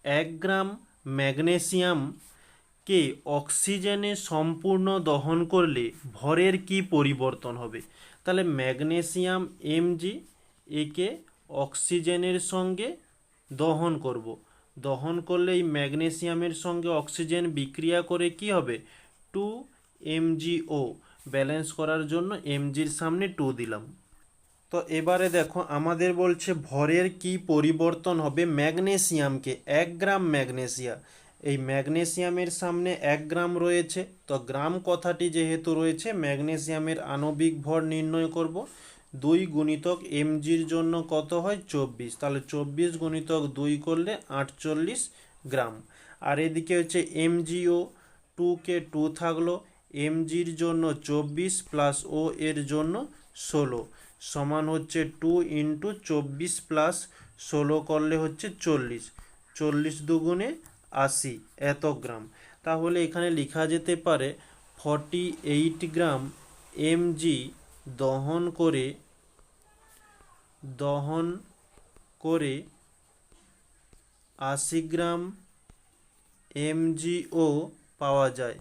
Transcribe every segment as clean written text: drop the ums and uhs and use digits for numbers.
1 গ্রাম ম্যাগনেসিয়ামকে অক্সিজেনে সম্পূর্ণ দহন করলে ভরের কি পরিবর্তন হবে? তাহলে ম্যাগনেসিয়াম Mg একে অক্সিজেনের সঙ্গে দহন করব। দহন করলে এই ম্যাগনেসিয়ামের সঙ্গে অক্সিজেন বিক্রিয়া করে কি হবে? 2 MgO। ব্যালেন্স করার জন্য Mgর সামনে 2 দিলাম। তো এবারে দেখো আমাদের বলছে ভরের কি পরিবর্তন হবে ম্যাগনেসিয়ামকে 1 গ্রাম ম্যাগনেসিয়া, এই ম্যাগনেসিয়ামের সামনে 1 গ্রাম রয়েছে, তো গ্রাম কথাটি যেহেতু রয়েছে ম্যাগনেসিয়ামের আণবিক ভর নির্ণয় করব। 2 গুণিতক এমজির জন্য কত হয়? 24। তাহলে 24 গুণিতক 2 করলে 48 গ্রাম। আর এদিকে হচ্ছে এমজিও 2 কে 2 থাকলো, এমজির জন্য 24 প্লাস ও এর জন্য 16 সমান হচ্ছে 2 ইন্টু 24 প্লাস 16 করলে হচ্ছে 40। 40 দুগুণে 80 এত গ্রাম। তাহলে এখানে লেখা যেতে পারে 48 গ্রাম এমজি দহন করে 80 গ্রাম এমজিও পাওয়া যায়।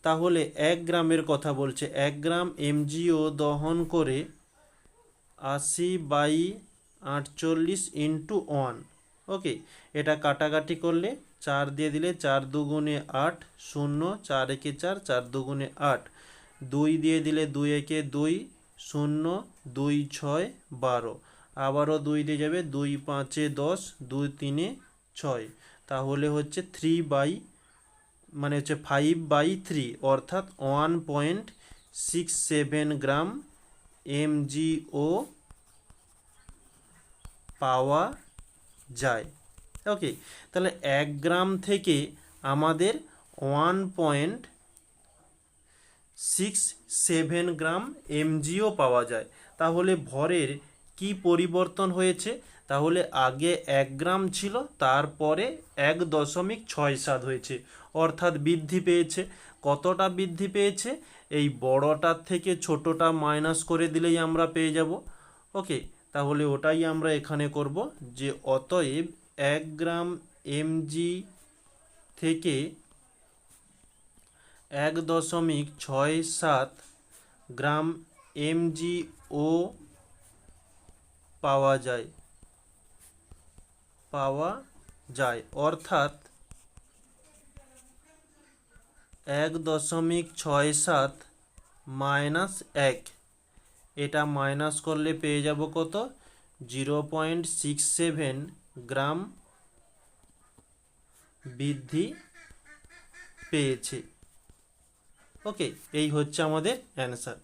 তাহলে 1 গ্রামের কথা বলছে, 1 গ্রাম এমজিও দহন করে 80/48 ইন্টু 1। ওকে, এটা কাটাকাটি করলে 4 দিয়ে দিলে 4 দুগুণে 8, 0, 4 একে 4, 4 দুগুণে 8, 2 দিয়ে দিলে 2 একে 2, 0, 2 6 12, আবারও 2 দিয়ে যাবে, 2 5 10, 2 3 6, তাহলে হচ্ছে 5/3 অর্থাৎ 1.67 গ্রাম এমজিও পাওয়া যায়। ওকে, তাহলে 1 গ্রাম থেকে আমাদের 1.67 গ্রাম এমজিও পাওয়া যায়। তাহলে ভরের কি পরিবর্তন হয়েছে? তাহলে আগে 1 গ্রাম ছিল, তারপরে 1.67 হয়েছে, অর্থাৎ বৃদ্ধি পেয়েছে। কতটা বৃদ্ধি পেয়েছে? এই বড়টার থেকে ছোটটা মাইনাস করে দিলেই আমরা পেয়ে যাব। ওকে, তাহলে ওটাই আমরা এখানে করব, যে অতএব 1 গ্রাম এমজি থেকে 1.67 গ্রাম এমজিও পাওয়া যায়, অর্থাৎ 1.67 মাইনাস 1, এটা মাইনাস করলে পেয়ে যাব কত? 0.67 গ্রাম বৃদ্ধি পেয়েছে। ওকে, এই হচ্ছে আমাদের অ্যান্সার।